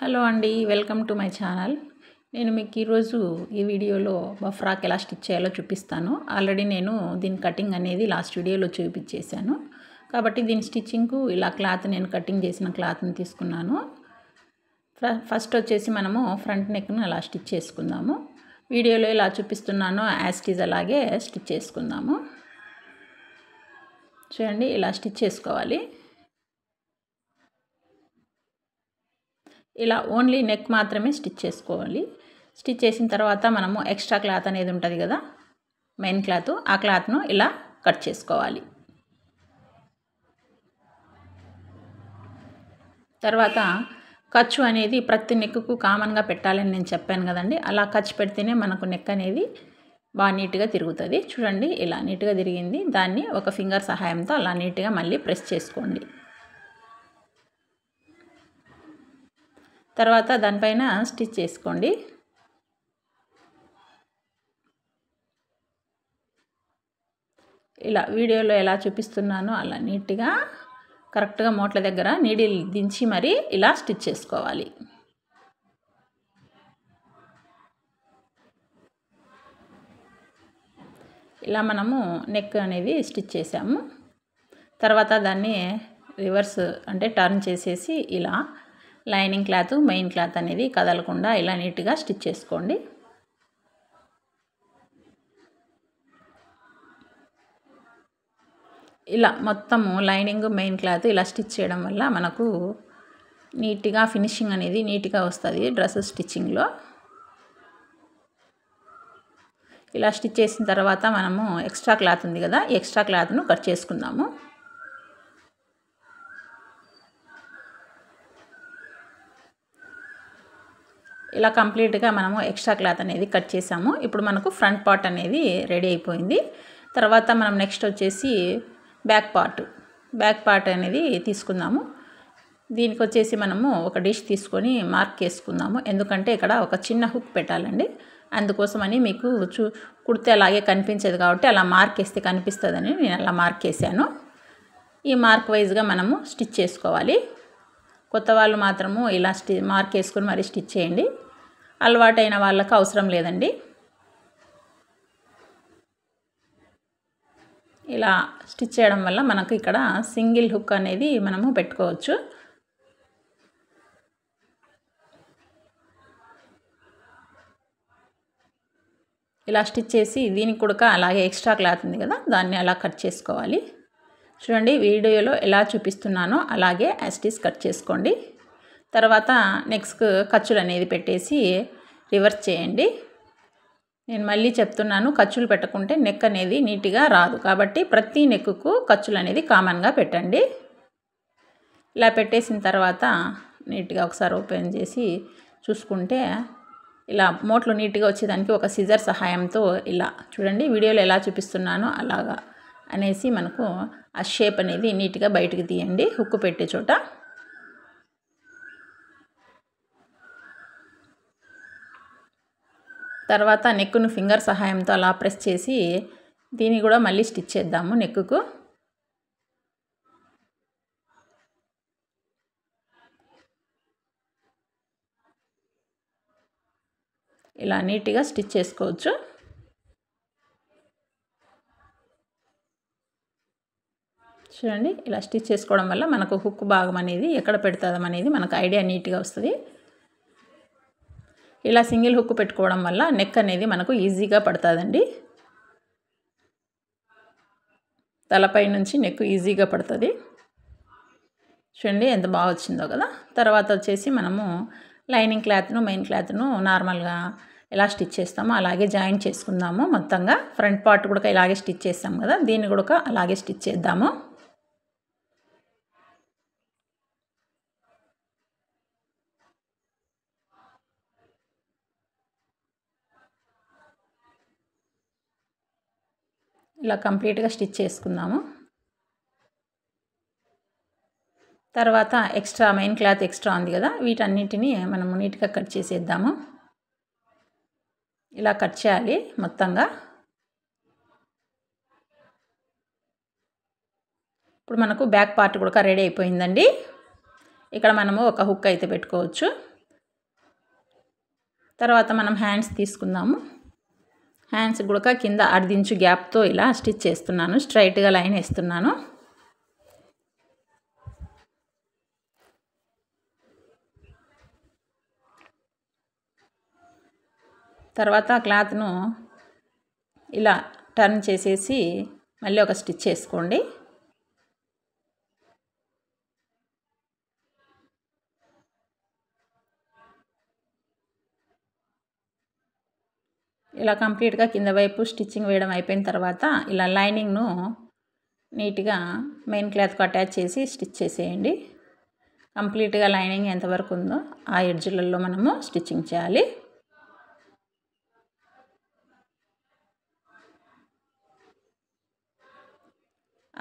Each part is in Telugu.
హలో అండి, వెల్కమ్ టు మై ఛానల్. నేను మీకు ఈరోజు ఈ వీడియోలో ఫ్రాక్ ఎలా స్టిచ్ చేయాలో చూపిస్తాను. ఆల్రెడీ నేను దీని కటింగ్ అనేది లాస్ట్ వీడియోలో చూపించేశాను. కాబట్టి దీని స్టిచ్చింగ్కు ఇలా క్లాత్ నేను కటింగ్ చేసిన క్లాత్ని తీసుకున్నాను. ఫస్ట్ వచ్చేసి మనము ఫ్రంట్ నెక్ను అలా స్టిచ్ చేసుకుందాము. వీడియోలో ఎలా చూపిస్తున్నానో యాజ్ ఇట్ ఈజ్ అలాగే స్టిచ్ చేసుకుందాము. చూడండి, ఇలా స్టిచ్ చేసుకోవాలి. ఇలా ఓన్లీ నెక్ మాత్రమే స్టిచ్ చేసుకోవాలి. స్టిచ్ చేసిన తర్వాత మనము ఎక్స్ట్రా క్లాత్ అనేది ఉంటుంది కదా, మెయిన్ క్లాత్, ఆ క్లాత్ను ఇలా కట్ చేసుకోవాలి. తర్వాత ఖర్చు అనేది ప్రతి నెక్కు కామన్గా పెట్టాలని నేను చెప్పాను కదండి. అలా ఖర్చు పెడితేనే మనకు నెక్ అనేది బాగా నీట్గా తిరుగుతుంది. చూడండి, ఇలా నీట్గా తిరిగింది. దాన్ని ఒక ఫింగర్ సహాయంతో అలా నీట్గా మళ్ళీ ప్రెస్ చేసుకోండి. తర్వాత దానిపైన స్టిచ్ చేసుకోండి. ఇలా వీడియోలో ఎలా చూపిస్తున్నానో అలా నీట్గా కరెక్ట్గా మోట్ల దగ్గర నీడిల్ దించి మరీ ఇలా స్టిచ్ చేసుకోవాలి. ఇలా మనము నెక్ అనేది స్టిచ్ చేసాము. తర్వాత దాన్ని రివర్స్ అంటే టర్న్ చేసేసి ఇలా లైనింగ్ క్లాత్, మెయిన్ క్లాత్ అనేది కదలకుండా ఇలా నీట్గా స్టిచ్ చేసుకోండి. ఇలా మొత్తము లైనింగ్, మెయిన్ క్లాత్ ఇలా స్టిచ్ చేయడం వల్ల మనకు నీట్గా ఫినిషింగ్ అనేది నీట్గా వస్తుంది డ్రెస్ స్టిచ్చింగ్లో. ఇలా స్టిచ్ చేసిన తర్వాత మనము ఎక్స్ట్రా క్లాత్ ఉంది కదా, ఎక్స్ట్రా క్లాత్ను కట్ చేసుకుందాము. ఇలా కంప్లీట్గా మనము ఎక్స్ట్రా క్లాత్ అనేది కట్ చేసాము. ఇప్పుడు మనకు ఫ్రంట్ పార్ట్ అనేది రెడీ అయిపోయింది. తర్వాత మనం నెక్స్ట్ వచ్చేసి బ్యాక్ పార్ట్ అనేది తీసుకుందాము. దీనికి వచ్చేసి మనము ఒక డిష్ తీసుకొని మార్క్ చేసుకుందాము. ఎందుకంటే ఇక్కడ ఒక చిన్న హుక్ పెట్టాలండి. అందుకోసమని మీకు కుడితే అలాగే కనిపించేది కాబట్టి అలా మార్క్ వేస్తే కనిపిస్తుందని నేను అలా మార్క్ వేసాను. ఈ మార్క్ వైజ్గా మనము స్టిచ్ చేసుకోవాలి. కొత్త వాళ్ళు మాత్రము ఇలా మార్క్ వేసుకొని మరి స్టిచ్ చేయండి. అలవాటైన వాళ్ళకి అవసరం లేదండి. ఇలా స్టిచ్ చేయడం వల్ల మనకు ఇక్కడ సింగిల్ హుక్ అనేది మనము పెట్టుకోవచ్చు. ఇలా స్టిచ్ చేసి దీనికి కూడా అలాగే ఎక్స్ట్రా క్లాత్ ఉంది కదా, దాన్ని అలా కట్ చేసుకోవాలి. చూడండి, వీడియోలో ఎలా చూపిస్తున్నానో అలాగే యాజ్ ఇట్ ఈజ్ కట్ చేసుకోండి. తర్వాత నెక్స్ట్ ఖర్చులు అనేది పెట్టేసి రివర్స్ చేయండి. నేను మళ్ళీ చెప్తున్నాను, ఖర్చులు పెట్టకుంటే నెక్ అనేది నీట్గా రాదు. కాబట్టి ప్రతి నెక్కు ఖర్చులు అనేది కామన్గా పెట్టండి. ఇలా పెట్టేసిన తర్వాత నీట్గా ఒకసారి ఓపెన్ చేసి చూసుకుంటే ఇలా మోట్లు నీట్గా వచ్చేదానికి ఒక సిజర్ సహాయంతో ఇలా చూడండి, వీడియోలో ఎలా చూపిస్తున్నానో అలాగా అనేసి మనకు ఆ షేప్ అనేది నీట్గా బయటకు తీయండి హుక్ పెట్టే చోట. తర్వాత నెక్ను ఫింగర్ సహాయంతో అలా ప్రెస్ చేసి దీన్ని కూడా మళ్ళీ స్టిచ్ చేద్దాము నెక్కు. ఇలా నీట్గా స్టిచ్ చేసుకోవచ్చు. చూడండి, ఇలా స్టిచ్ చేసుకోవడం వల్ల మనకు హుక్ భాగం అనేది ఎక్కడ పెడతాం అనేది మనకు ఐడియా నీట్గా వస్తుంది. ఇలా సింగిల్ హుక్ పెట్టుకోవడం వల్ల నెక్ అనేది మనకు ఈజీగా పడుతుందండి. తలపై నుంచి నెక్ ఈజీగా పడుతుంది. చూడండి ఎంత బాగా వచ్చిందో కదా. తర్వాత వచ్చేసి మనము లైనింగ్ క్లాత్ను, మెయిన్ క్లాత్ను నార్మల్గా ఎలా స్టిచ్ చేస్తామో అలాగే జాయిన్ చేసుకుందాము. మొత్తంగా ఫ్రంట్ పార్ట్ కూడా ఇలాగే స్టిచ్ చేస్తాం కదా, దీన్ని కూడా అలాగే స్టిచ్ చేద్దాము. ఇలా కంప్లీట్గా స్టిచ్ చేసుకుందాము. తర్వాత ఎక్స్ట్రా మెయిన్ క్లాత్ ఎక్స్ట్రా ఉంది కదా, వీటన్నిటిని మనము నీట్గా కట్ చేసేద్దాము. ఇలా కట్ చేయాలి మొత్తంగా. ఇప్పుడు మనకు బ్యాక్ పార్ట్ కూడా రెడీ అయిపోయిందండి. ఇక్కడ మనము ఒక హుక్ అయితే పెట్టుకోవచ్చు. తర్వాత మనం హ్యాండ్స్ తీసుకుందాము. హ్యాండ్స్ కూడా కింద 1/2 ఇంచు గ్యాప్తో ఇలా స్టిచ్ చేస్తున్నాను. స్ట్రైట్గా లైన్ వేస్తున్నాను. తర్వాత క్లాత్ను ఇలా టర్న్ చేసేసి మళ్ళీ ఒక స్టిచ్ చేసుకోండి. ఇలా కంప్లీట్గా కింద వైపు స్టిచ్చింగ్ వేయడం అయిపోయిన తర్వాత ఇలా లైనింగ్ను నీట్గా మెయిన్ క్లాత్కు అటాచ్ చేసి స్టిచ్ చేసేయండి. కంప్లీట్గా లైనింగ్ ఎంతవరకు ఉందో ఆ ఎడ్జ్లలో మనము స్టిచ్చింగ్ చేయాలి.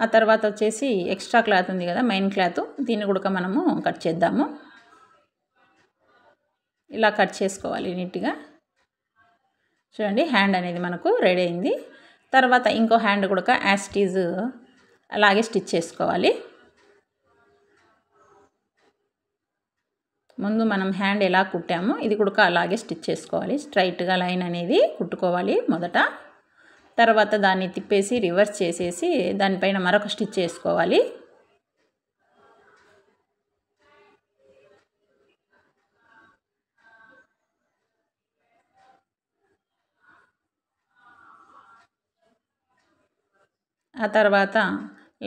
ఆ తర్వాత వచ్చేసి ఎక్స్ట్రా క్లాత్ ఉంది కదా మెయిన్ క్లాత్, దీన్ని కూడా మనము కట్ చేద్దాము. ఇలా కట్ చేసుకోవాలి నీట్గా. చూడండి హ్యాండ్ అనేది మనకు రెడీ అయింది. తర్వాత ఇంకో హ్యాండ్ కూడా యాజ్ ఇట్ ఈజ్ అలాగే స్టిచ్ చేసుకోవాలి. ముందు మనం హ్యాండ్ ఎలా కుట్టామో ఇది కూడా అలాగే స్టిచ్ చేసుకోవాలి. స్ట్రైట్గా లైన్ అనేది కుట్టుకోవాలి మొదట. తర్వాత దాన్ని తిప్పేసి రివర్స్ చేసేసి దానిపైన మరొక స్టిచ్ చేసుకోవాలి. ఆ తర్వాత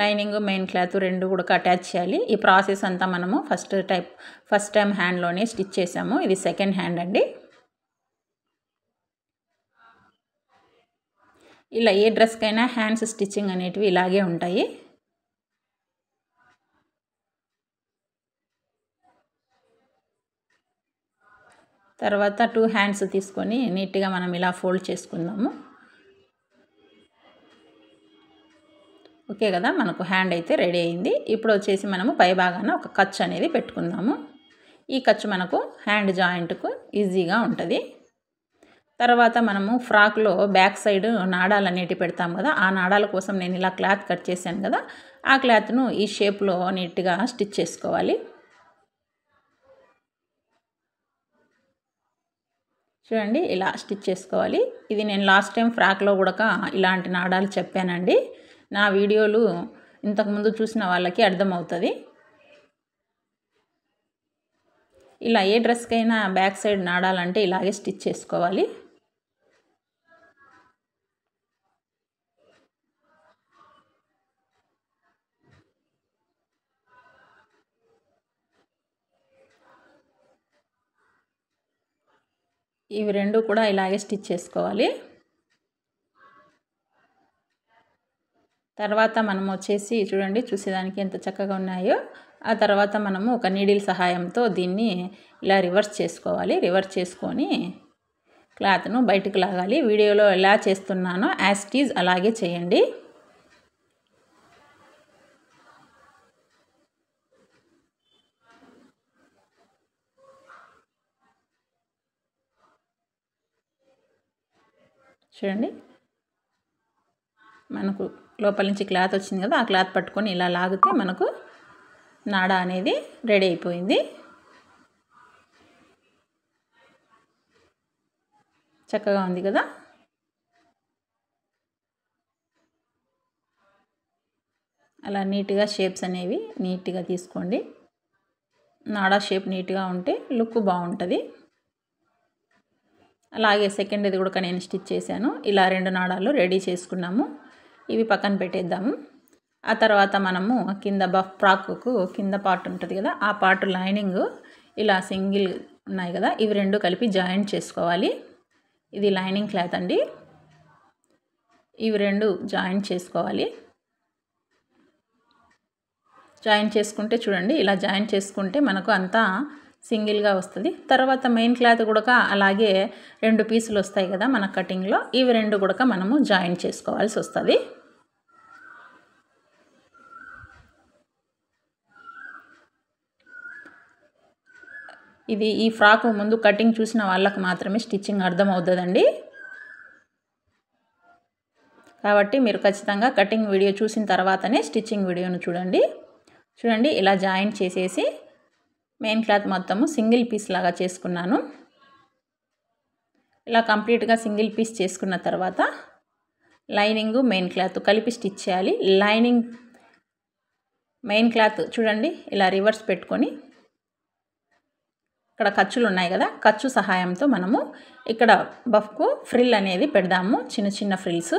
లైనింగ్ మెయిన్ క్లాత్ రెండు కూడా అటాచ్ చేయాలి. ఈ ప్రాసెస్ అంతా మనము ఫస్ట్ టైం హ్యాండ్లోనే స్టిచ్ చేసాము. ఇది సెకండ్ హ్యాండ్ అండి. ఇలా ఏ డ్రెస్కైనా హ్యాండ్స్ స్టిచ్చింగ్ అనేటివి ఇలాగే ఉంటాయి. తర్వాత 2 హ్యాండ్స్ తీసుకొని నీట్గా మనం ఇలా ఫోల్డ్ చేసుకుందాము. ఓకే కదా, మనకు హ్యాండ్ అయితే రెడీ అయింది. ఇప్పుడు వచ్చేసి మనము పై భాగాన ఒక ఖర్చు అనేది పెట్టుకుందాము. ఈ ఖర్చు మనకు హ్యాండ్ జాయింట్కు ఈజీగా ఉంటుంది. తర్వాత మనము ఫ్రాక్లో బ్యాక్ సైడ్ నాడాలు అనేటివి పెడతాం కదా, ఆ నాడాల కోసం నేను ఇలా క్లాత్ కట్ చేశాను కదా, ఆ క్లాత్ను ఈ షేప్లో నీట్గా స్టిచ్ చేసుకోవాలి. చూడండి ఇలా స్టిచ్ చేసుకోవాలి. ఇది నేను లాస్ట్ టైం ఫ్రాక్లో కూడా ఇలాంటి నాడాలు చెప్పానండి. నా వీడియోలు ఇంతకుముందు చూసిన వాళ్ళకి అర్థమవుతుంది. ఇలా ఏ డ్రెస్కైనా బ్యాక్ సైడ్ నాడాలంటే ఇలాగే స్టిచ్ చేసుకోవాలి. ఇవి రెండు కూడా ఇలాగే స్టిచ్ చేసుకోవాలి. తర్వాత మనం వచ్చేసి చూడండి చూసేదానికి ఎంత చక్కగా ఉన్నాయో. ఆ తర్వాత మనము ఒక నీడిల్ సహాయంతో దీన్ని ఇలా రివర్స్ చేసుకోవాలి. రివర్స్ చేసుకొని క్లాత్ను బయటకు లాగాలి. వీడియోలో ఎలా చేస్తున్నానో యాజ్ ఇట్ ఈజ్ అలాగే చేయండి. చూడండి మనకు లోపల నుంచి క్లాత్ వచ్చింది కదా, ఆ క్లాత్ పట్టుకొని ఇలా లాగితే మనకు నాడా అనేది రెడీ అయిపోయింది. చక్కగా ఉంది కదా. అలా నీట్గా షేప్స్ అనేవి నీట్గా తీసుకోండి. నాడా షేప్ నీట్గా ఉంటే లుక్ బాగుంటుంది. అలాగే సెకండ్ ఇది కూడా నేను స్టిచ్ చేశాను. ఇలా 2 నాడాలు రెడీ చేసుకున్నాము. ఇవి పక్కన పెట్టేద్దాము. ఆ తర్వాత మనము కింద ఫ్రాక్కు కింద పార్ట్ ఉంటుంది కదా, ఆ పార్ట్ లైనింగ్ ఇలా సింగిల్ ఉన్నాయి కదా, ఇవి రెండు కలిపి జాయింట్ చేసుకోవాలి. ఇది లైనింగ్ క్లాత్ అండి. ఇవి రెండు జాయింట్ చేసుకోవాలి. జాయింట్ చేసుకుంటే చూడండి ఇలా జాయింట్ చేసుకుంటే మనకు అంతా సింగిల్గా వస్తుంది. తర్వాత మెయిన్ క్లాత్ కూడా అలాగే 2 పీసులు వస్తాయి కదా మన కటింగ్లో, ఇవి రెండు కూడా మనము జాయింట్ చేసుకోవాల్సి వస్తుంది. ఇది ఈ ఫ్రాక్ ముందు కటింగ్ చూసిన వాళ్ళకు మాత్రమే స్టిచ్చింగ్ అర్థమవుతుందండి. కాబట్టి మీరు ఖచ్చితంగా కటింగ్ వీడియో చూసిన తర్వాతనే స్టిచ్చింగ్ వీడియోను చూడండి. చూడండి ఇలా జాయింట్ చేసేసి మెయిన్ క్లాత్ మొత్తము సింగిల్ పీస్ లాగా చేసుకున్నాను. ఇలా కంప్లీట్గా సింగిల్ పీస్ చేసుకున్న తర్వాత లైనింగ్ మెయిన్ క్లాత్ కలిపి స్టిచ్ చేయాలి. లైనింగ్ మెయిన్ క్లాత్ చూడండి ఇలా రివర్స్ పెట్టుకొని ఇక్కడ ఖర్చులు ఉన్నాయి కదా, ఖర్చు సహాయంతో మనము ఇక్కడ బఫ్కు ఫ్రిల్ అనేది పెడదాము. చిన్న చిన్న ఫ్రిల్స్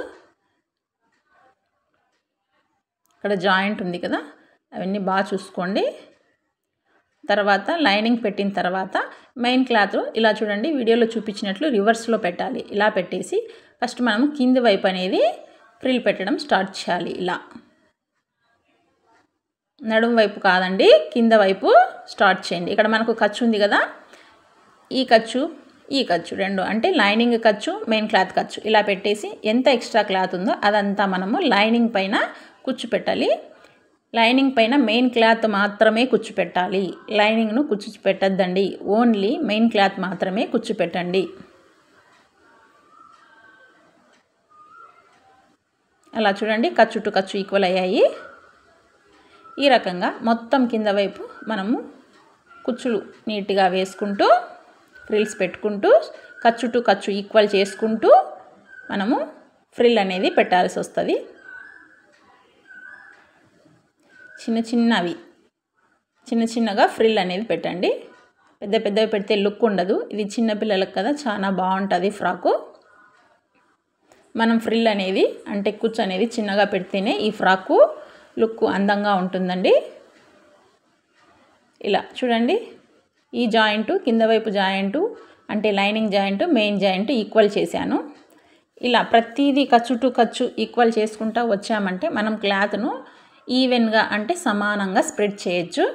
ఇక్కడ జాయింట్ ఉంది కదా, అవన్నీ బాగా చూసుకోండి. తర్వాత లైనింగ్ పెట్టిన తర్వాత మెయిన్ క్లాత్ ఇలా చూడండి వీడియోలో చూపించినట్లు రివర్స్లో పెట్టాలి. ఇలా పెట్టేసి ఫస్ట్ మనము కింది వైపు అనేది ఫ్రిల్ పెట్టడం స్టార్ట్ చేయాలి. ఇలా నడుము వైపు కాదండి, కింద వైపు స్టార్ట్ చేయండి. ఇక్కడ మనకు ఖర్చు ఉంది కదా, ఈ ఖర్చు రెండు అంటే లైనింగ్ ఖర్చు మెయిన్ క్లాత్ ఖర్చు ఇలా పెట్టేసి ఎంత ఎక్స్ట్రా క్లాత్ ఉందో అదంతా మనము లైనింగ్ పైన కుచ్చు పెట్టాలి. లైనింగ్ పైన మెయిన్ క్లాత్ మాత్రమే కుచ్చు పెట్టాలి. లైనింగ్ను కుచ్చు పెట్టద్దండి, ఓన్లీ మెయిన్ క్లాత్ మాత్రమే కుచ్చు పెట్టండి. అలా చూడండి ఖర్చు టు ఖర్చు ఈక్వల్ అయ్యాయి. ఈ రకంగా మొత్తం కింద వైపు మనము కుచ్చులు నీట్గా వేసుకుంటూ ఫ్రిల్స్ పెట్టుకుంటూ ఖర్చు టు ఖర్చు ఈక్వల్ చేసుకుంటూ మనము ఫ్రిల్ అనేది పెట్టాల్సి వస్తుంది. చిన్నగా ఫ్రిల్ అనేది పెట్టండి. పెద్దవి పెడితే లుక్ ఉండదు. ఇది చిన్నపిల్లలకు కదా చాలా బాగుంటుంది ఫ్రాకు. మనం ఫ్రిల్ అనేది అంటే కుచ్చు అనేది చిన్నగా పెడితేనే ఈ ఫ్రాకు లుక్ అందంగా ఉంటుందండి. ఇలా చూడండి ఈ జాయింట్ కింద వైపు జాయింట్ అంటే lining joint main joint equal చేశాను. ఇలా ప్రతిదీ ఖర్చు టు ఖర్చు ఈక్వల్ చేసుకుంటూ వచ్చామంటే మనం క్లాత్ను ఈవెన్గా అంటే సమానంగా స్ప్రెడ్ చేయొచ్చు.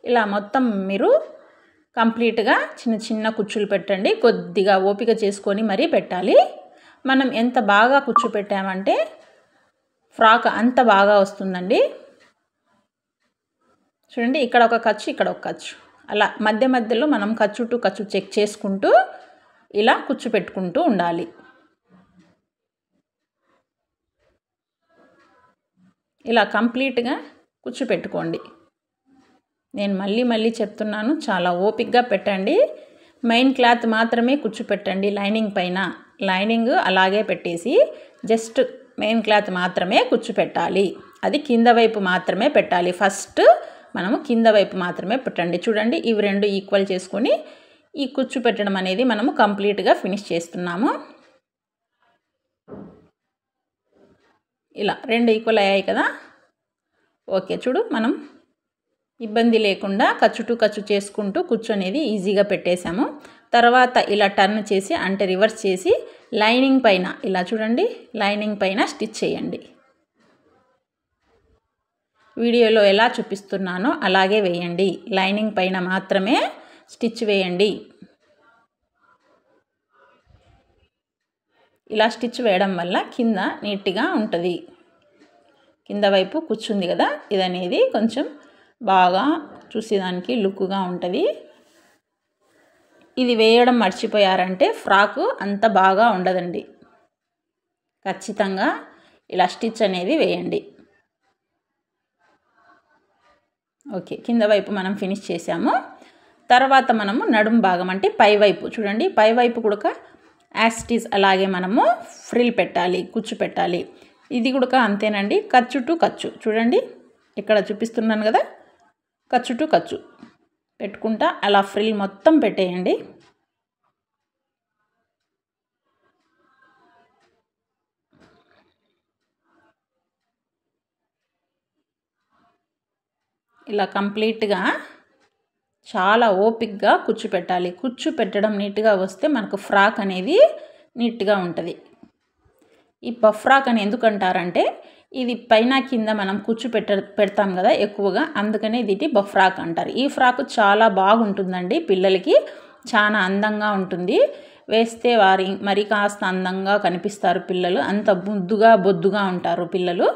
ఇలా మొత్తం మీరు కంప్లీట్గా చిన్న కుచ్చులు పెట్టండి. కొద్దిగా ఓపిక చేసుకొని మరీ పెట్టాలి. మనం ఎంత బాగా కుచ్చు పెట్టామంటే ఫ్రాక్ అంత బాగా వస్తుందండి. చూడండి ఇక్కడ ఒక ఖర్చు ఇక్కడ ఒక ఖర్చు, అలా మధ్యలో మనం ఖర్చు టు ఖర్చు చెక్ చేసుకుంటూ ఇలా కుచ్చు పెట్టుకుంటూ ఉండాలి. ఇలా కంప్లీట్గా కుచ్చు పెట్టుకోండి. నేను మళ్ళీ చెప్తున్నాను, చాలా ఓపికగా పెట్టండి. మెయిన్ క్లాత్ మాత్రమే కుచ్చు పెట్టండి. లైనింగ్ పైన లైనింగ్ అలాగే పెట్టేసి జస్ట్ మెయిన్ క్లాత్ మాత్రమే కుచ్చు పెట్టాలి. అది కింద వైపు మాత్రమే పెట్టాలి. ఫస్ట్ మనము కింద వైపు మాత్రమే పెట్టండి. చూడండి ఇవి రెండు ఈక్వల్ చేసుకొని ఈ కుచ్చు పెట్టడం అనేది మనము కంప్లీట్గా ఫినిష్ చేస్తున్నాము. ఇలా రెండు ఈక్వల్ అయ్యాయి కదా. ఓకే చూడు మనం ఇబ్బంది లేకుండా ఖర్చు టు ఖర్చు చేసుకుంటూ కుచ్చు అనేది ఈజీగా పెట్టేశాము. తర్వాత ఇలా టర్న్ చేసి అంటే రివర్స్ చేసి లైనింగ్ పైన ఇలా చూడండి లైనింగ్ పైన స్టిచ్ చేయండి. వీడియోలో ఎలా చూపిస్తున్నానో అలాగే వేయండి. లైనింగ్ పైన మాత్రమే స్టిచ్ వేయండి. ఇలా స్టిచ్ వేయడం వల్ల కింద నీట్గా ఉంటుంది. కింద వైపు కూర్చుంది కదా, ఇది అనేది కొంచెం బాగా చూసేదానికి లుక్గా ఉంటుంది. ఇది వేయడం మర్చిపోయారంటే ఫ్రాకు అంత బాగా ఉండదండి. ఖచ్చితంగా ఇలా స్టిచ్ అనేది వేయండి. ఓకే కింద వైపు మనం ఫినిష్ చేసాము. తర్వాత మనము నడుము భాగం అంటే పై వైపు చూడండి, పై వైపు కూడా యాజ్ ఇట్ ఈజ్ అలాగే మనము ఫ్రిల్ పెట్టాలి, కుచ్చు పెట్టాలి. ఇది కూడా అంతేనండి. ఖర్చు టు ఖర్చు చూడండి ఇక్కడ చూపిస్తున్నాను కదా, ఖర్చు టు ఖర్చు పెట్టుకుంటా అలా ఫ్రిల్ మొత్తం పెట్టేయండి. ఇలా కంప్లీట్గా చాలా ఓపిక్గా కుచ్చు పెట్టాలి. కుచ్చు పెట్టడం నీట్గా వస్తే మనకు ఫ్రాక్ అనేది నీట్గా ఉంటుంది. ఈ పఫ్ ఫ్రాక్ అని ఎందుకు అంటారంటే ఇది పైన కింద మనం కుచ్చు పెడతాం కదా ఎక్కువగా, అందుకనే ఇది బఫ్ ఫ్రాక్ అంటారు. ఈ ఫ్రాక్ చాలా బాగుంటుందండి, పిల్లలకి చాలా అందంగా ఉంటుంది. వేస్తే మరి కాస్త అందంగా కనిపిస్తారు పిల్లలు, అంత ముద్దుగా బొద్దుగా ఉంటారు పిల్లలు.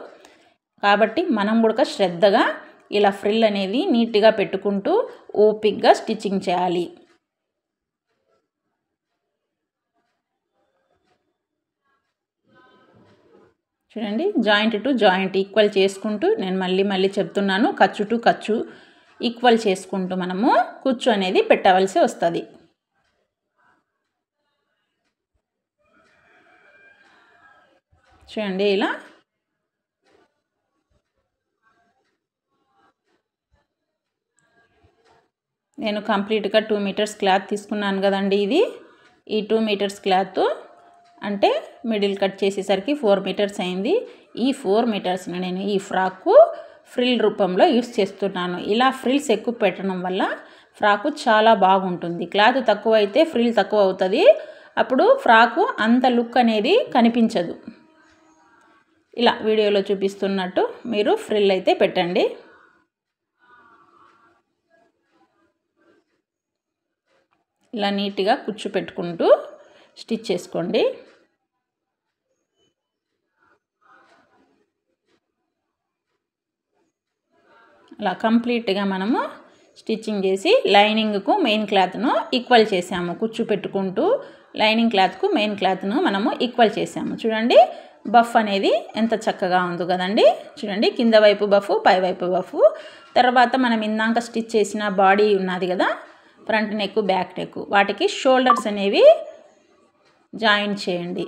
కాబట్టి మనం కూడా శ్రద్ధగా ఇలా ఫ్రిల్ అనేది నీట్గా పెట్టుకుంటూ ఓపిక్గా స్టిచ్చింగ్ చేయాలి. చూడండి జాయింట్ టు జాయింట్ ఈక్వల్ చేసుకుంటూ, నేను మళ్ళీ చెప్తున్నాను, ఖర్చు టు ఖర్చు ఈక్వల్ చేసుకుంటూ మనము కుచ్చు అనేది పెట్టవలసి వస్తుంది. చూడండి ఇలా నేను కంప్లీట్గా 2 మీటర్స్ క్లాత్ తీసుకున్నాను కదండి. ఈ 2 మీటర్స్ క్లాత్ అంటే మిడిల్ కట్ చేసేసరికి 4 మీటర్స్ అయింది. ఈ 4 మీటర్స్ని నేను ఈ ఫ్రాక్కు ఫ్రిల్ రూపంలో యూస్ చేస్తున్నాను. ఇలా ఫ్రిల్స్ ఎక్కువ పెట్టడం వల్ల ఫ్రాకు చాలా బాగుంటుంది. క్లాత్ తక్కువ అయితే ఫ్రిల్ తక్కువ అవుతుంది, అప్పుడు ఫ్రాకు అంత లుక్ అనేది కనిపించదు. ఇలా వీడియోలో చూపిస్తున్నట్టు మీరు ఫ్రిల్ అయితే పెట్టండి. ఇలా నీట్గా కుచ్చు పెట్టుకుంటూ స్టిచ్ చేసుకోండి. అలా కంప్లీట్గా మనము స్టిచ్చింగ్ చేసి లైనింగ్కు మెయిన్ క్లాత్ను ఈక్వల్ చేసాము. కుచ్చు పెట్టుకుంటూ లైనింగ్ క్లాత్కు మెయిన్ క్లాత్ను మనము ఈక్వల్ చేసాము. చూడండి బఫ్ అనేది ఎంత చక్కగా ఉందో కదండి. చూడండి కింద వైపు బఫ్, పై వైపు బఫ్. తర్వాత మనం ఇందాక స్టిచ్ చేసిన బాడీ ఉన్నది కదా, ఫ్రంట్ నెక్, బ్యాక్ నెక్, వాటికి షోల్డర్స్ అనేవి జాయిన్ చేయండి.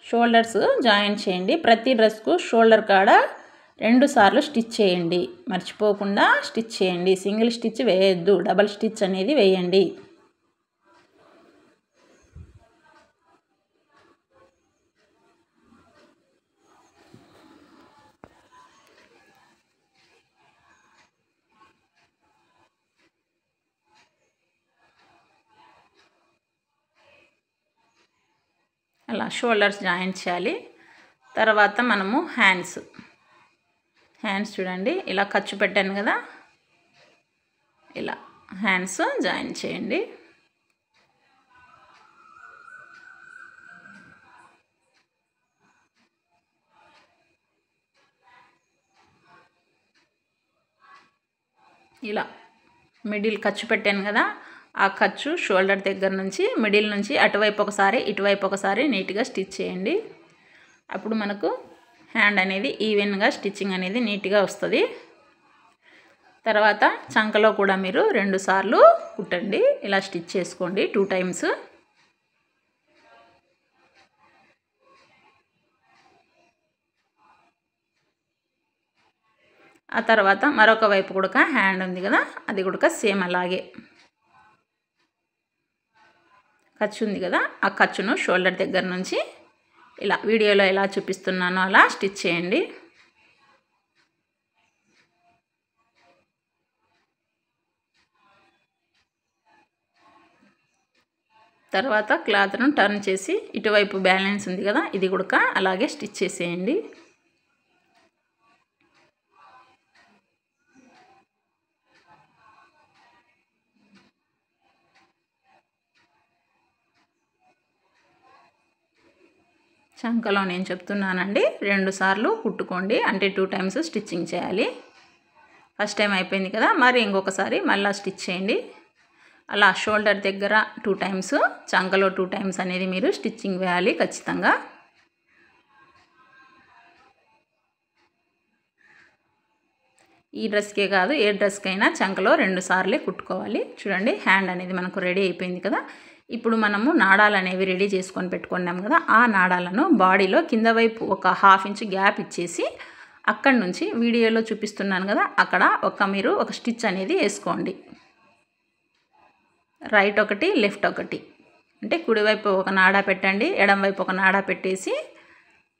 షోల్డర్స్ జాయిన్ చేయండి. ప్రతి డ్రెస్కు షోల్డర్ కాడ 2 సార్లు స్టిచ్ చేయండి. మర్చిపోకుండా స్టిచ్ చేయండి. సింగిల్ స్టిచ్ వేయద్దు, డబల్ స్టిచ్ అనేది వేయండి. అలా షోల్డర్స్ జాయిన్ చేయాలి. తర్వాత మనము హ్యాండ్స్ చూడండి ఇలా ఖర్చు పెట్టాను కదా, ఇలా హ్యాండ్స్ జాయిన్ చేయండి. ఇలా మిడిల్ ఖర్చు పెట్టాను కదా, ఆ ఖర్చు షోల్డర్ దగ్గర నుంచి మిడిల్ నుంచి అటువైపు ఒకసారి ఇటువైపు ఒకసారి నీట్గా స్టిచ్ చేయండి. అప్పుడు మనకు హ్యాండ్ అనేది ఈవెన్గా స్టిచ్చింగ్ అనేది నీట్గా వస్తుంది. తర్వాత చంకలో కూడా మీరు 2 సార్లు కుట్టండి. ఇలా స్టిచ్ చేసుకోండి 2 టైమ్స్. ఆ తర్వాత మరొక వైపు కూడా హ్యాండ్ ఉంది కదా, అది కూడా సేమ్ అలాగే ఖర్చు ఉంది కదా, ఆ ఖర్చును షోల్డర్ దగ్గర నుంచి ఇలా వీడియోలో ఎలా చూపిస్తున్నానో అలా స్టిచ్ చేయండి. తర్వాత క్లాత్ను టర్న్ చేసి ఇటువైపు బ్యాలెన్స్ ఉంది కదా, ఇది కూడా అలాగే స్టిచ్ చేసేయండి. చంకలో నేను చెప్తున్నానండి 2 సార్లు కుట్టుకోండి, అంటే 2 టైమ్స్ స్టిచ్చింగ్ చేయాలి. ఫస్ట్ టైం అయిపోయింది కదా, మరి ఇంకొకసారి మళ్ళీ స్టిచ్ చేయండి. అలా షోల్డర్ దగ్గర 2 టైమ్స్, చంకలో 2 టైమ్స్ అనేది మీరు స్టిచ్చింగ్ వేయాలి ఖచ్చితంగా. ఈ డ్రెస్కే కాదు ఏ డ్రెస్కైనా చంకలో 2 సార్లే కుట్టుకోవాలి. చూడండి హ్యాండ్ అనేది మనకు రెడీ అయిపోయింది కదా. ఇప్పుడు మనము నాడాలు అనేవి రెడీ చేసుకొని పెట్టుకున్నాం కదా, ఆ నాడాలను బాడీలో కింద వైపు ఒక 1/2 ఇంచ్ గ్యాప్ ఇచ్చేసి అక్కడి నుంచి వీడియోలో చూపిస్తున్నాను కదా, అక్కడ మీరు ఒక స్టిచ్ అనేది వేసుకోండి. రైట్ ఒకటి, లెఫ్ట్ ఒకటి, అంటే కుడివైపు ఒక నాడా పెట్టండి, ఎడం వైపు ఒక నాడా పెట్టేసి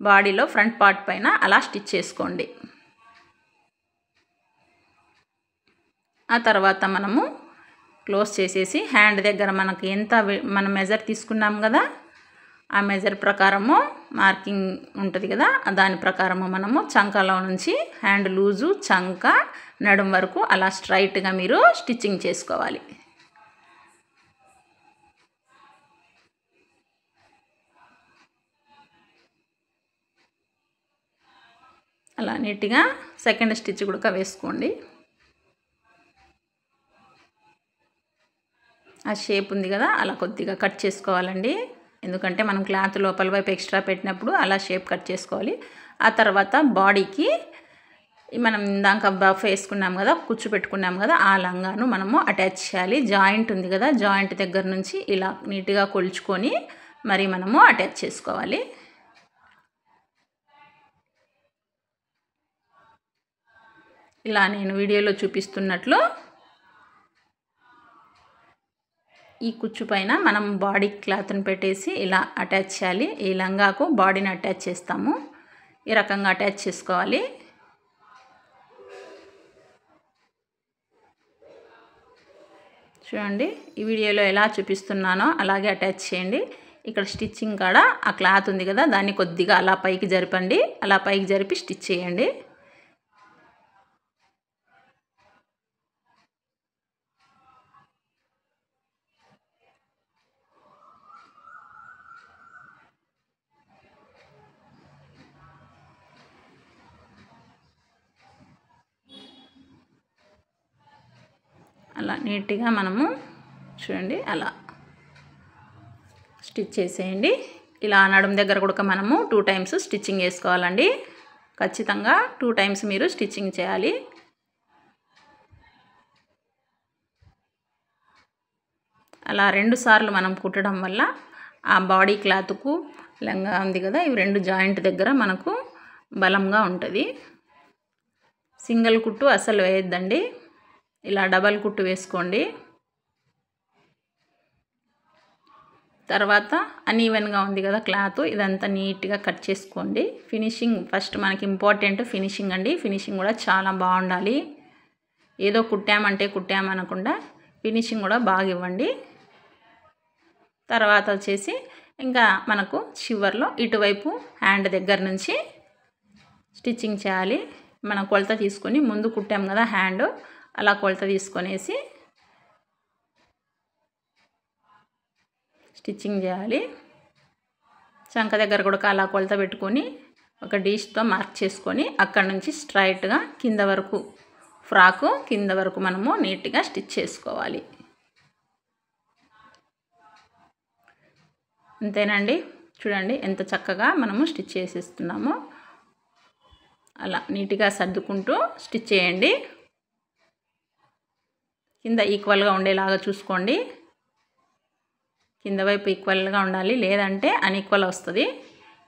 బాడీలో ఫ్రంట్ పార్ట్ పైన అలా స్టిచ్ చేసుకోండి. ఆ తర్వాత మనము క్లోజ్ చేసేసి హ్యాండ్ దగ్గర మనకి ఎంత మనం మెజర్ తీసుకున్నాం కదా, ఆ మెజర్ ప్రకారము మార్కింగ్ ఉంటుంది కదా, దాని ప్రకారము మనము చంకలో నుంచి హ్యాండ్ లూజు, చంక, నడుం వరకు అలా స్ట్రైట్గా మీరు స్టిచ్చింగ్ చేసుకోవాలి. అలా నీట్గా సెకండ్ స్టిచ్ కూడా వేసుకోండి. ఆ షేప్ ఉంది కదా, అలా కొద్దిగా కట్ చేసుకోవాలండి. ఎందుకంటే మనం క్లాత్ లోపల వైపు ఎక్స్ట్రా పెట్టినప్పుడు అలా షేప్ కట్ చేసుకోవాలి. ఆ తర్వాత బాడీకి మనం ఇందాక బఫ్ వేసుకున్నాం కదా, కుచ్చు పెట్టుకున్నాం కదా, ఆ లంగాను మనము అటాచ్ చేయాలి. జాయింట్ ఉంది కదా, జాయింట్ దగ్గర నుంచి ఇలా నీట్గా కొలుచుకొని మరి మనము అటాచ్ చేసుకోవాలి. ఇలా నేను వీడియోలో చూపిస్తున్నట్లు ఈ కుచ్చు పైన మనం బాడీ క్లాత్ని పెట్టేసి ఇలా అటాచ్ చేయాలి. ఈ లంగాకు బాడీని అటాచ్ చేస్తాము. ఈ రకంగా అటాచ్ చేసుకోవాలి. చూడండి, ఈ వీడియోలో ఎలా చూపిస్తున్నానో అలాగే అటాచ్ చేయండి. ఇక్కడ స్టిచ్చింగ్ కాడ ఆ క్లాత్ ఉంది కదా, దాన్ని కొద్దిగా అలా పైకి జరపండి. అలా పైకి జరిపి స్టిచ్ చేయండి. అలా నీట్గా మనము చూడండి అలా స్టిచ్ చేసేయండి. ఇలా నడుము దగ్గర కూడా మనము 2 టైమ్స్ స్టిచ్చింగ్ వేసుకోవాలండి. ఖచ్చితంగా 2 టైమ్స్ మీరు స్టిచ్చింగ్ చేయాలి. అలా 2 సార్లు మనం కుట్టడం వల్ల ఆ బాడీ క్లాత్కు లంగా ఉంది కదా, ఇవి 2 జాయింట్ దగ్గర మనకు బలంగా ఉంటుంది. సింగిల్ కుట్టు అసలు వేయద్దండి. ఇలా డబల్ కుట్టు వేసుకోండి. తర్వాత అన్ఈవెన్గా ఉంది కదా క్లాత్, ఇదంతా నీట్గా కట్ చేసుకోండి. ఫినిషింగ్ ఫస్ట్ మనకి ఇంపార్టెంట్ ఫినిషింగ్ అండి. ఫినిషింగ్ కూడా చాలా బాగుండాలి. ఏదో కుట్టామనకుండా ఫినిషింగ్ కూడా బాగా ఇవ్వండి. తర్వాత వచ్చేసి ఇంకా మనకు చివర్లో ఇటువైపు హ్యాండ్ దగ్గర నుంచి స్టిచ్చింగ్ చేయాలి. మనం కొలత తీసుకొని ముందు కుట్టాం కదా హ్యాండ్, అలా కొలత తీసుకొనేసి స్టిచ్చింగ్ చేయాలి. చంక దగ్గర కూడా అలా కొలత పెట్టుకొని ఒక డిష్తో మార్క్ చేసుకొని అక్కడ నుంచి స్ట్రైట్గా కింద వరకు ఫ్రాకు కింద వరకు మనము నీట్గా స్టిచ్ చేసుకోవాలి. అంతేనండి. చూడండి ఎంత చక్కగా మనము స్టిచ్ చేసేస్తున్నామో. అలా నీట్గా సర్దుకుంటూ స్టిచ్ చేయండి. కింద ఈక్వల్గా ఉండేలాగా చూసుకోండి. కింద వైపు ఈక్వల్గా ఉండాలి, లేదంటే అన్ఈక్వల్ వస్తుంది.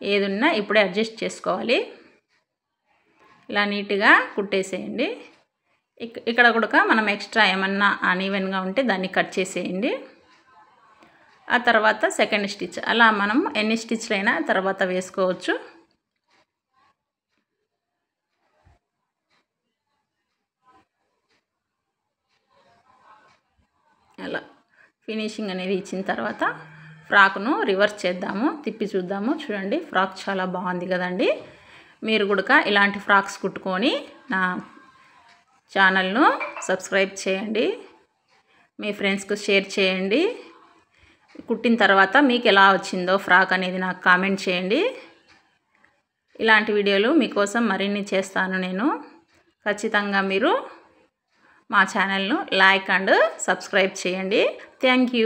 ఏదున్నా ఇప్పుడే అడ్జస్ట్ చేసుకోవాలి. ఇలా నీట్గా కుట్టేసేయండి. ఇక్కడ కూడా మనం ఎక్స్ట్రా ఏమన్నా అన్ఈవెన్గా ఉంటే దాన్ని కట్ చేసేయండి. ఆ తర్వాత సెకండ్ స్టిచ్ అలా మనం ఎన్ని స్టిచ్లు అయినా తర్వాత వేసుకోవచ్చు. అలా ఫినిషింగ్ అనేది ఇచ్చిన తర్వాత ఫ్రాక్ను రివర్స్ చేద్దాము, తిప్పి చూద్దాము. చూడండి, ఫ్రాక్ చాలా బాగుంది కదండి. మీరు కూడా ఇలాంటి ఫ్రాక్స్ కుట్టుకొని నా ఛానల్ను సబ్స్క్రైబ్ చేయండి. మీ ఫ్రెండ్స్కు షేర్ చేయండి. కుట్టిన తర్వాత మీకు ఎలా వచ్చిందో ఫ్రాక్ అనేది నాకు కామెంట్ చేయండి. ఇలాంటి వీడియోలు మీకోసం మరిన్ని చేస్తాను నేను. ఖచ్చితంగా మీరు మా ఛానల్ను లైక్ అండ్ సబ్స్క్రైబ్ చేయండి. Thank you.